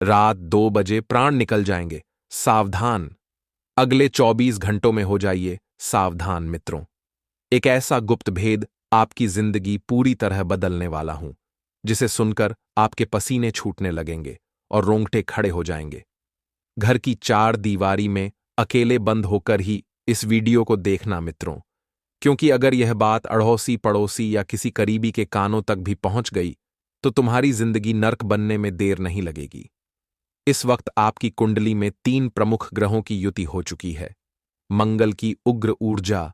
रात 2 बजे प्राण निकल जाएंगे, सावधान। अगले 24 घंटों में हो जाइए सावधान मित्रों। एक ऐसा गुप्त भेद आपकी जिंदगी पूरी तरह बदलने वाला हूं, जिसे सुनकर आपके पसीने छूटने लगेंगे और रोंगटे खड़े हो जाएंगे। घर की 4 दीवारी में अकेले बंद होकर ही इस वीडियो को देखना मित्रों, क्योंकि अगर यह बात अड़ोसी पड़ोसी या किसी करीबी के कानों तक भी पहुंच गई तो तुम्हारी जिंदगी नर्क बनने में देर नहीं लगेगी। इस वक्त आपकी कुंडली में 3 प्रमुख ग्रहों की युति हो चुकी है। मंगल की उग्र ऊर्जा,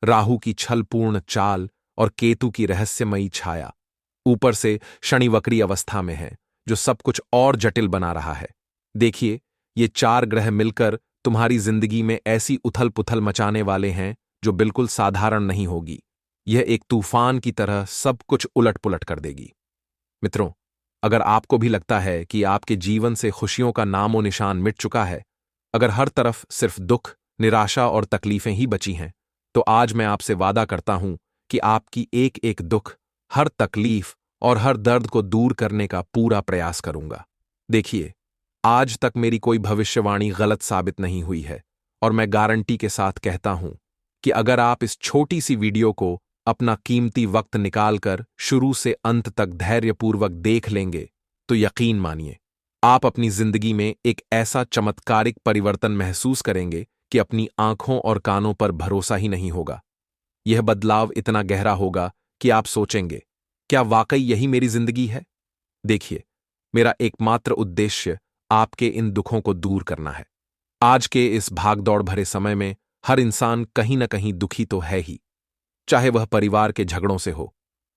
राहु की छलपूर्ण चाल और केतु की रहस्यमयी छाया। ऊपर से शनि वक्री अवस्था में है, जो सब कुछ और जटिल बना रहा है। देखिए, ये 4 ग्रह मिलकर तुम्हारी जिंदगी में ऐसी उथल पुथल मचाने वाले हैं जो बिल्कुल साधारण नहीं होगी। यह एक तूफान की तरह सब कुछ उलट पुलट कर देगी। मित्रों, अगर आपको भी लगता है कि आपके जीवन से खुशियों का नामो निशान मिट चुका है, अगर हर तरफ सिर्फ दुख, निराशा और तकलीफें ही बची हैं, तो आज मैं आपसे वादा करता हूं कि आपकी एक एक दुख, हर तकलीफ और हर दर्द को दूर करने का पूरा प्रयास करूंगा। देखिए, आज तक मेरी कोई भविष्यवाणी गलत साबित नहीं हुई है, और मैं गारंटी के साथ कहता हूं कि अगर आप इस छोटी सी वीडियो को अपना कीमती वक्त निकालकर शुरू से अंत तक धैर्यपूर्वक देख लेंगे, तो यकीन मानिए, आप अपनी जिंदगी में एक ऐसा चमत्कारिक परिवर्तन महसूस करेंगे कि अपनी आंखों और कानों पर भरोसा ही नहीं होगा। यह बदलाव इतना गहरा होगा कि आप सोचेंगे, क्या वाकई यही मेरी जिंदगी है? देखिए, मेरा एकमात्र उद्देश्य आपके इन दुखों को दूर करना है। आज के इस भागदौड़ भरे समय में हर इंसान कहीं न कहीं दुखी तो है ही, चाहे वह परिवार के झगड़ों से हो,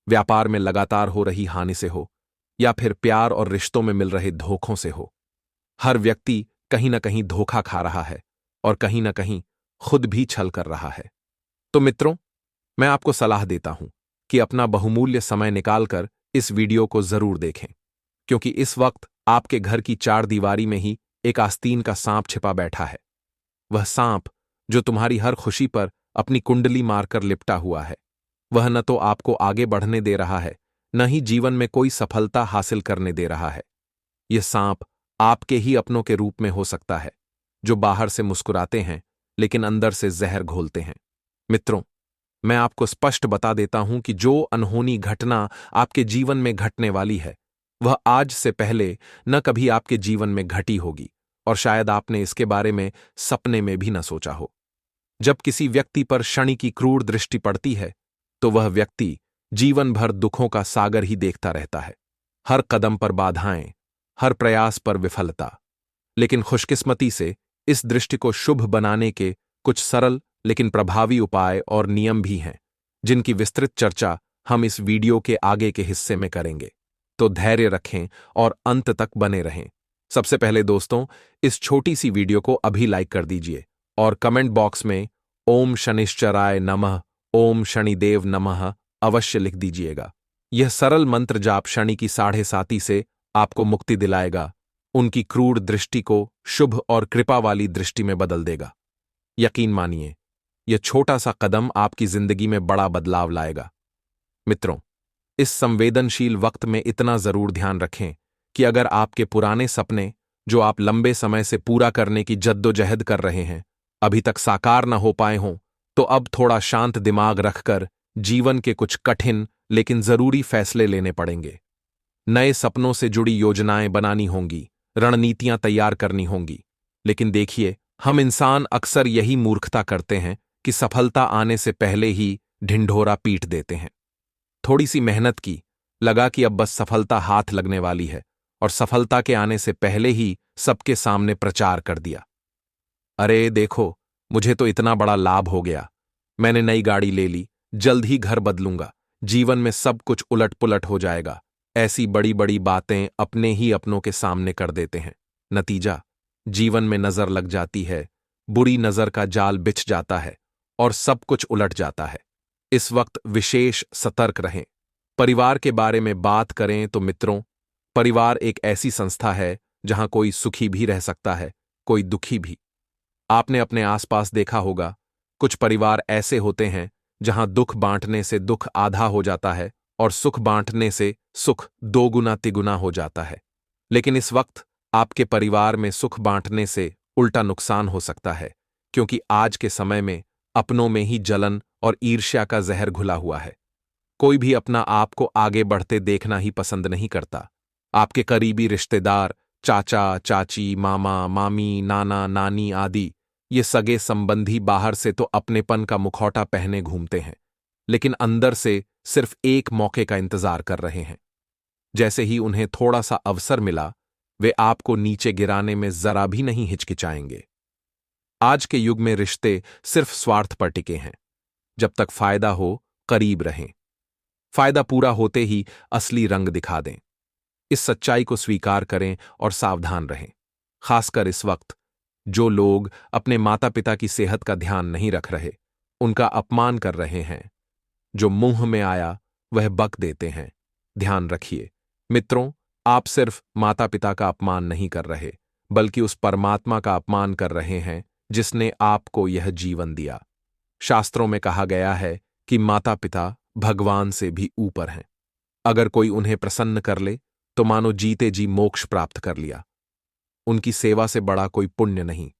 व्यापार में लगातार हो रही हानि से हो, या फिर प्यार और रिश्तों में मिल रहे धोखों से हो। हर व्यक्ति कहीं न कहीं धोखा खा रहा है और कहीं न कहीं खुद भी छल कर रहा है। तो मित्रों, मैं आपको सलाह देता हूं कि अपना बहुमूल्य समय निकालकर इस वीडियो को जरूर देखें, क्योंकि इस वक्त आपके घर की 4 दीवारी में ही एक आस्तीन का सांप छिपा बैठा है। वह सांप जो तुम्हारी हर खुशी पर अपनी कुंडली मारकर लिपटा हुआ है। वह न तो आपको आगे बढ़ने दे रहा है, न ही जीवन में कोई सफलता हासिल करने दे रहा है। यह सांप आपके ही अपनों के रूप में हो सकता है, जो बाहर से मुस्कुराते हैं लेकिन अंदर से जहर घोलते हैं। मित्रों, मैं आपको स्पष्ट बता देता हूं कि जो अनहोनी घटना आपके जीवन में घटने वाली है, वह आज से पहले न कभी आपके जीवन में घटी होगी, और शायद आपने इसके बारे में सपने में भी न सोचा हो। जब किसी व्यक्ति पर शनि की क्रूर दृष्टि पड़ती है, तो वह व्यक्ति जीवन भर दुखों का सागर ही देखता रहता है। हर कदम पर बाधाएं, हर प्रयास पर विफलता। लेकिन खुशकिस्मती से इस दृष्टि को शुभ बनाने के कुछ सरल लेकिन प्रभावी उपाय और नियम भी हैं, जिनकी विस्तृत चर्चा हम इस वीडियो के आगे के हिस्से में करेंगे। तो धैर्य रखें और अंत तक बने रहें। सबसे पहले दोस्तों, इस छोटी सी वीडियो को अभी लाइक कर दीजिए और कमेंट बॉक्स में ओम शनिश्चराय नमः, ओम शनिदेव नमः अवश्य लिख दीजिएगा। यह सरल मंत्र जाप शनि की 7.5 से आपको मुक्ति दिलाएगा, उनकी क्रूर दृष्टि को शुभ और कृपा वाली दृष्टि में बदल देगा। यकीन मानिए, यह छोटा सा कदम आपकी जिंदगी में बड़ा बदलाव लाएगा। मित्रों, इस संवेदनशील वक्त में इतना जरूर ध्यान रखें कि अगर आपके पुराने सपने, जो आप लंबे समय से पूरा करने की जद्दोजहद कर रहे हैं, अभी तक साकार न हो पाए हों, तो अब थोड़ा शांत दिमाग रखकर जीवन के कुछ कठिन लेकिन जरूरी फैसले लेने पड़ेंगे। नए सपनों से जुड़ी योजनाएं बनानी होंगी, रणनीतियां तैयार करनी होंगी। लेकिन देखिए, हम इंसान अक्सर यही मूर्खता करते हैं कि सफलता आने से पहले ही ढिंढोरा पीट देते हैं। थोड़ी सी मेहनत की, लगा कि अब बस सफलता हाथ लगने वाली है, और सफलता के आने से पहले ही सबके सामने प्रचार कर दिया। अरे देखो, मुझे तो इतना बड़ा लाभ हो गया, मैंने नई गाड़ी ले ली, जल्द ही घर बदलूंगा, जीवन में सब कुछ उलट पुलट हो जाएगा। ऐसी बड़ी बड़ी बातें अपने ही अपनों के सामने कर देते हैं। नतीजा, जीवन में नजर लग जाती है, बुरी नजर का जाल बिछ जाता है और सब कुछ उलट जाता है। इस वक्त विशेष सतर्क रहें। परिवार के बारे में बात करें तो मित्रों, परिवार एक ऐसी संस्था है जहां कोई सुखी भी रह सकता है, कोई दुखी भी। आपने अपने आसपास देखा होगा, कुछ परिवार ऐसे होते हैं जहां दुख बांटने से दुख आधा हो जाता है और सुख बांटने से सुख 2 गुना तिगुना हो जाता है। लेकिन इस वक्त आपके परिवार में सुख बांटने से उल्टा नुकसान हो सकता है, क्योंकि आज के समय में अपनों में ही जलन और ईर्ष्या का जहर घुला हुआ है। कोई भी अपना आप को आगे बढ़ते देखना ही पसंद नहीं करता। आपके करीबी रिश्तेदार, चाचा, चाची, मामा, मामी, नाना, नानी आदि ये सगे संबंधी बाहर से तो अपनेपन का मुखौटा पहने घूमते हैं, लेकिन अंदर से सिर्फ एक मौके का इंतजार कर रहे हैं। जैसे ही उन्हें थोड़ा सा अवसर मिला, वे आपको नीचे गिराने में जरा भी नहीं हिचकिचाएंगे। आज के युग में रिश्ते सिर्फ स्वार्थ पर टिके हैं। जब तक फायदा हो, करीब रहें। फायदा पूरा होते ही असली रंग दिखा दें। इस सच्चाई को स्वीकार करें और सावधान रहें। खासकर इस वक्त जो लोग अपने माता पिता की सेहत का ध्यान नहीं रख रहे, उनका अपमान कर रहे हैं। जो मुंह में आया वह बक देते हैं। ध्यान रखिए मित्रों, आप सिर्फ माता पिता का अपमान नहीं कर रहे, बल्कि उस परमात्मा का अपमान कर रहे हैं जिसने आपको यह जीवन दिया। शास्त्रों में कहा गया है कि माता पिता भगवान से भी ऊपर हैं। अगर कोई उन्हें प्रसन्न कर ले तो मानो जीते जी मोक्ष प्राप्त कर लिया। उनकी सेवा से बड़ा कोई पुण्य नहीं।